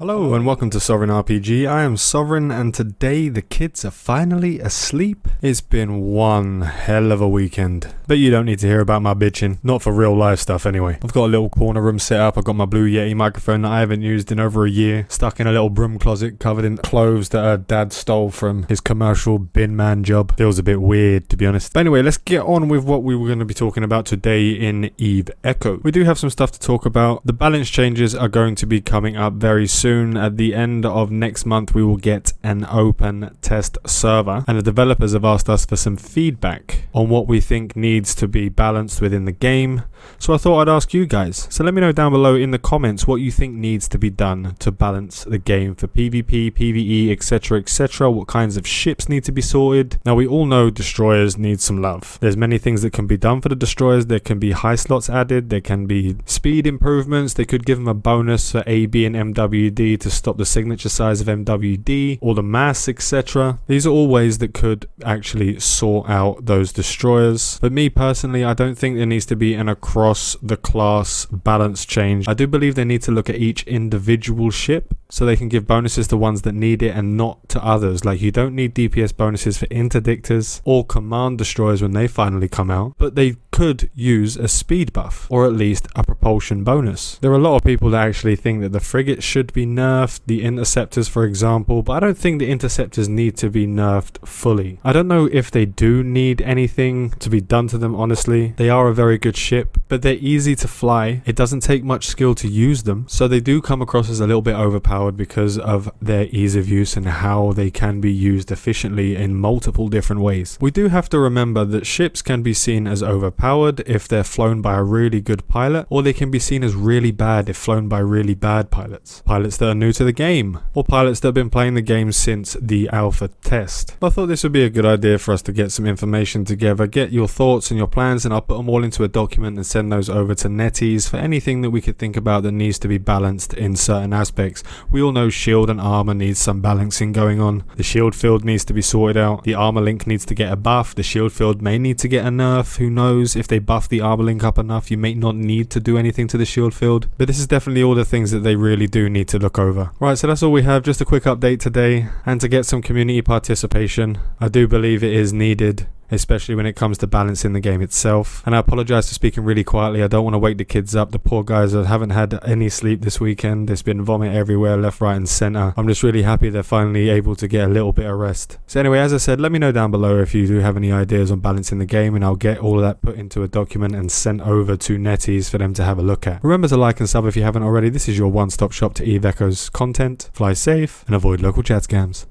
Hello and welcome to Sovereign RPG. I am Sovereign and today the kids are finally asleep. It's been one hell of a weekend. But you don't need to hear about my bitching. Not for real life stuff anyway. I've got a little corner room set up. I've got my Blue Yeti microphone that I haven't used in over a year. Stuck in a little broom closet covered in clothes that her dad stole from his commercial bin man job. Feels a bit weird to be honest. But anyway, let's get on with what we were going to be talking about today in Eve Echo. We do have some stuff to talk about. The balance changes are going to be coming up very soon. At the end of next month we will get an open test server and the developers have asked us for some feedback on what we think needs to be balanced within the game. So I thought I'd ask you guys. So let me know down below in the comments what you think needs to be done to balance the game for PvP, PvE, etc, etc. What kinds of ships need to be sorted. Now we all know destroyers need some love. There's many things that can be done for the destroyers. There can be high slots added. There can be speed improvements. They could give them a bonus for AB and MWD to stop the signature size of MWD or the mass, etc. These are all ways that could actually sort out those destroyers. But me personally, I don't think there needs to be an across the class balance change. I do believe they need to look at each individual ship so they can give bonuses to ones that need it and not to others. Like you don't need DPS bonuses for interdictors or command destroyers when they finally come out, but they could use a speed buff or at least a propulsion bonus. There are a lot of people that actually think that the frigates should be nerfed, the interceptors for example, but I don't think the interceptors need to be nerfed fully. I don't know if they do need anything to be done to them, honestly. They are a very good ship, but they're easy to fly. It doesn't take much skill to use them, so they do come across as a little bit overpowered because of their ease of use and how they can be used efficiently in multiple different ways. We do have to remember that ships can be seen as overpowered if they're flown by a really good pilot, or they can be seen as really bad if flown by really bad pilots. Pilots that are new to the game, or pilots that have been playing the game since the alpha test. I thought this would be a good idea for us to get some information together, get your thoughts and your plans, and I'll put them all into a document and send those over to NetEase for anything that we could think about that needs to be balanced in certain aspects. We all know shield and armor needs some balancing going on. The shield field needs to be sorted out. The armor link needs to get a buff. The shield field may need to get a nerf. Who knows? If they buff the armor link up enough, you may not need to do anything to the shield field. But this is definitely all the things that they really do need to look over. Right, so that's all we have. Just a quick update today. And to get some community participation, I do believe it is needed, especially when it comes to balancing the game itself. And I apologize for speaking really quietly. I don't want to wake the kids up. The poor guys haven't had any sleep this weekend. There's been vomit everywhere, left, right and center. I'm just really happy they're finally able to get a little bit of rest. So anyway, as I said, let me know down below if you do have any ideas on balancing the game, and I'll get all of that put into a document and sent over to NetEase for them to have a look at. Remember to like and sub if you haven't already. This is your one-stop shop to Eve Echo's content. Fly safe and avoid local chat scams.